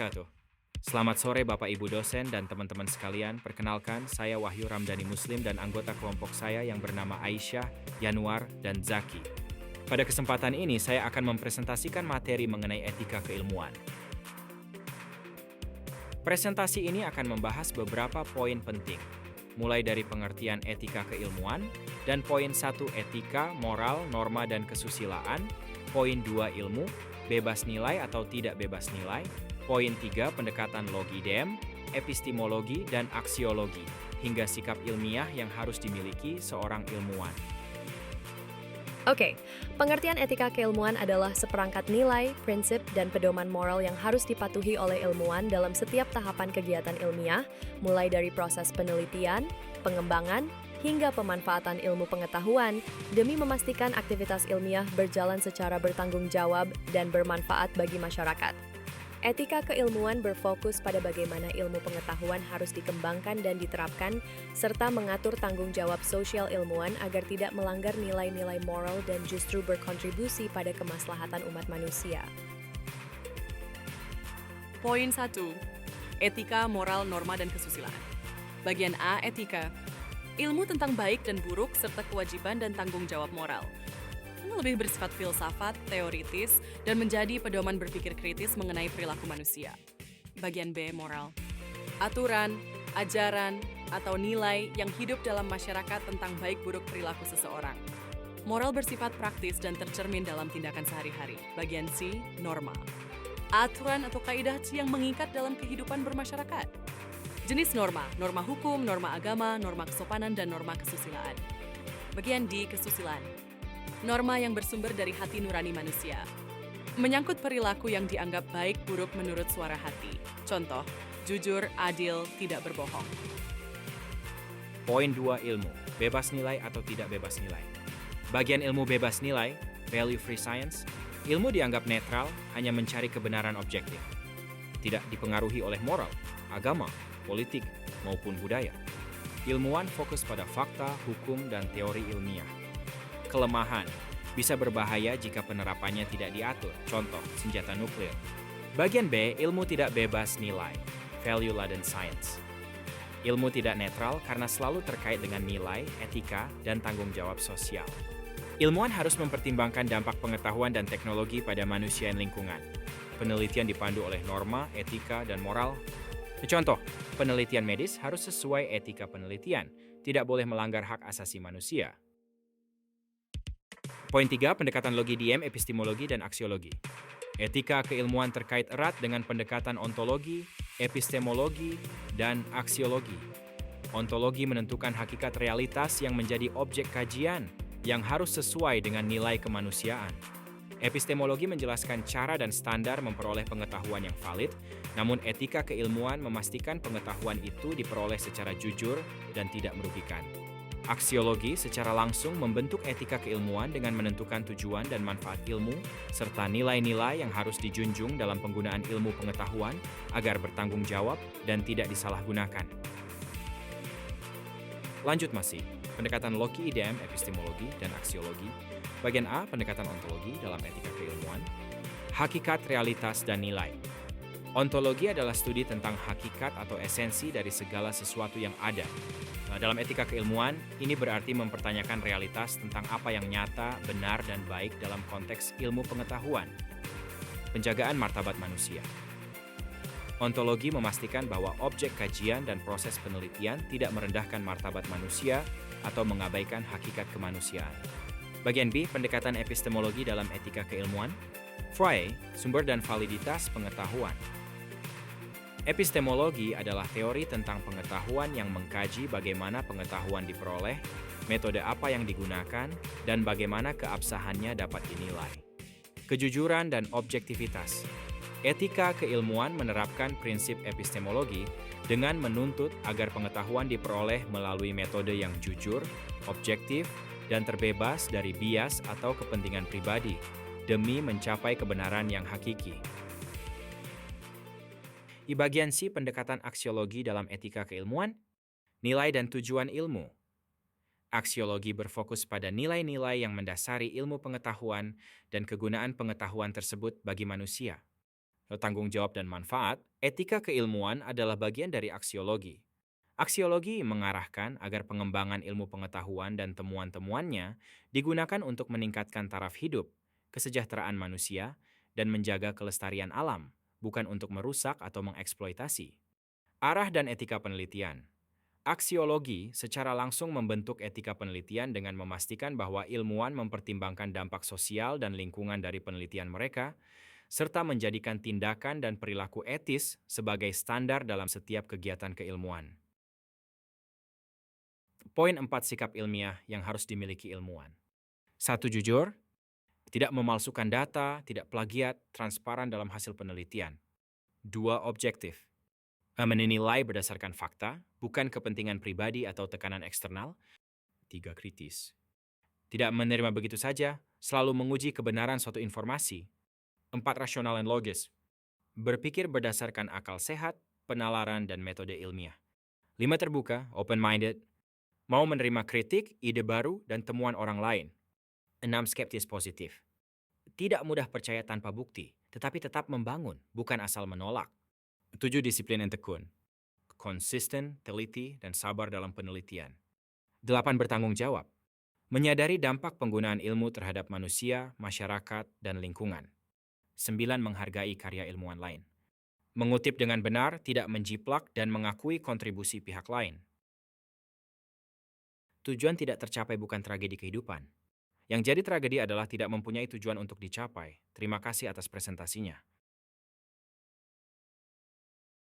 wabarakatuh. Selamat sore Bapak Ibu dosen dan teman-teman sekalian. Perkenalkan, saya Wahyu Ramdhani Muslim dan anggota kelompok saya yang bernama Aisyah, Yanuar, dan Zaki. Pada kesempatan ini, saya akan mempresentasikan materi mengenai etika keilmuan. Presentasi ini akan membahas beberapa poin penting, mulai dari pengertian etika keilmuan, dan poin 1 etika, moral, norma, dan kesusilaan, poin 2 ilmu, bebas nilai atau tidak bebas nilai, poin 3 pendekatan logidem, epistemologi, dan aksiologi, hingga sikap ilmiah yang harus dimiliki seorang ilmuwan. Oke, pengertian etika keilmuan adalah seperangkat nilai, prinsip, dan pedoman moral yang harus dipatuhi oleh ilmuwan dalam setiap tahapan kegiatan ilmiah, mulai dari proses penelitian, pengembangan, hingga pemanfaatan ilmu pengetahuan, demi memastikan aktivitas ilmiah berjalan secara bertanggung jawab dan bermanfaat bagi masyarakat. Etika keilmuan berfokus pada bagaimana ilmu pengetahuan harus dikembangkan dan diterapkan, serta mengatur tanggung jawab sosial ilmuwan agar tidak melanggar nilai-nilai moral dan justru berkontribusi pada kemaslahatan umat manusia. Poin 1. Etika, moral, norma, dan kesusilaan. Bagian A, etika. Ilmu tentang baik dan buruk serta kewajiban dan tanggung jawab moral. Ini lebih bersifat filsafat, teoritis, dan menjadi pedoman berpikir kritis mengenai perilaku manusia. Bagian B, moral. Aturan, ajaran, atau nilai yang hidup dalam masyarakat tentang baik buruk perilaku seseorang. Moral bersifat praktis dan tercermin dalam tindakan sehari-hari. Bagian C, norma. Aturan atau kaidah yang mengikat dalam kehidupan bermasyarakat. Jenis norma, norma hukum, norma agama, norma kesopanan, dan norma kesusilaan. Bagian D, kesusilaan. Norma yang bersumber dari hati nurani manusia. Menyangkut perilaku yang dianggap baik buruk menurut suara hati. Contoh, jujur, adil, tidak berbohong. Poin 2 ilmu, bebas nilai atau tidak bebas nilai. Bagian ilmu bebas nilai, value free science, ilmu dianggap netral, hanya mencari kebenaran objektif. Tidak dipengaruhi oleh moral, agama, politik, maupun budaya. Ilmuwan fokus pada fakta, hukum, dan teori ilmiah. Kelemahan, bisa berbahaya jika penerapannya tidak diatur, contoh senjata nuklir. Bagian B, ilmu tidak bebas nilai, value-laden science. Ilmu tidak netral karena selalu terkait dengan nilai, etika, dan tanggung jawab sosial. Ilmuwan harus mempertimbangkan dampak pengetahuan dan teknologi pada manusia dan lingkungan. Penelitian dipandu oleh norma, etika, dan moral. Contoh, penelitian medis harus sesuai etika penelitian, tidak boleh melanggar hak asasi manusia. Poin 3, pendekatan logidiem, epistemologi, dan aksiologi. Etika keilmuan terkait erat dengan pendekatan ontologi, epistemologi, dan aksiologi. Ontologi menentukan hakikat realitas yang menjadi objek kajian, yang harus sesuai dengan nilai kemanusiaan. Epistemologi menjelaskan cara dan standar memperoleh pengetahuan yang valid, namun etika keilmuan memastikan pengetahuan itu diperoleh secara jujur dan tidak merugikan. Aksiologi secara langsung membentuk etika keilmuan dengan menentukan tujuan dan manfaat ilmu, serta nilai-nilai yang harus dijunjung dalam penggunaan ilmu pengetahuan agar bertanggung jawab dan tidak disalahgunakan. Lanjut masih, pendekatan logidem, epistemologi, dan aksiologi. Bagian A, pendekatan ontologi dalam etika keilmuan. Hakikat, realitas, dan nilai. Ontologi adalah studi tentang hakikat atau esensi dari segala sesuatu yang ada. Dalam etika keilmuan, ini berarti mempertanyakan realitas tentang apa yang nyata, benar, dan baik dalam konteks ilmu pengetahuan. Penjagaan martabat manusia. Ontologi memastikan bahwa objek kajian dan proses penelitian tidak merendahkan martabat manusia atau mengabaikan hakikat kemanusiaan. Bagian B, pendekatan epistemologi dalam etika keilmuan. Freie, sumber dan validitas pengetahuan. Epistemologi adalah teori tentang pengetahuan yang mengkaji bagaimana pengetahuan diperoleh, metode apa yang digunakan, dan bagaimana keabsahannya dapat dinilai. Kejujuran dan objektivitas. Etika keilmuan menerapkan prinsip epistemologi dengan menuntut agar pengetahuan diperoleh melalui metode yang jujur, objektif, dan terbebas dari bias atau kepentingan pribadi demi mencapai kebenaran yang hakiki. Di bagian C, pendekatan aksiologi dalam etika keilmuan, nilai dan tujuan ilmu. Aksiologi berfokus pada nilai-nilai yang mendasari ilmu pengetahuan dan kegunaan pengetahuan tersebut bagi manusia. tanggung jawab dan manfaat, etika keilmuan adalah bagian dari aksiologi. Aksiologi mengarahkan agar pengembangan ilmu pengetahuan dan temuan-temuannya digunakan untuk meningkatkan taraf hidup, kesejahteraan manusia, dan menjaga kelestarian alam, bukan untuk merusak atau mengeksploitasi. Arah dan etika penelitian. Aksiologi secara langsung membentuk etika penelitian dengan memastikan bahwa ilmuwan mempertimbangkan dampak sosial dan lingkungan dari penelitian mereka, serta menjadikan tindakan dan perilaku etis sebagai standar dalam setiap kegiatan keilmuan. Poin 4 sikap ilmiah yang harus dimiliki ilmuwan. 1. Jujur, tidak memalsukan data, tidak plagiat, transparan dalam hasil penelitian. 2. Objektif, menilai berdasarkan fakta, bukan kepentingan pribadi atau tekanan eksternal. 3. Kritis, tidak menerima begitu saja, selalu menguji kebenaran suatu informasi. 4. Rasional dan logis, berpikir berdasarkan akal sehat, penalaran, dan metode ilmiah. 5. Terbuka, open-minded, mau menerima kritik, ide baru, dan temuan orang lain. 6. Skeptis positif, tidak mudah percaya tanpa bukti, tetapi tetap membangun, bukan asal menolak. 7. Disiplin dan tekun, konsisten, teliti, dan sabar dalam penelitian. 8. Bertanggung jawab, menyadari dampak penggunaan ilmu terhadap manusia, masyarakat, dan lingkungan. 9. Menghargai karya ilmuwan lain, mengutip dengan benar, tidak menjiplak, dan mengakui kontribusi pihak lain. Tujuan tidak tercapai bukan tragedi kehidupan. Yang jadi tragedi adalah tidak mempunyai tujuan untuk dicapai. Terima kasih atas presentasinya.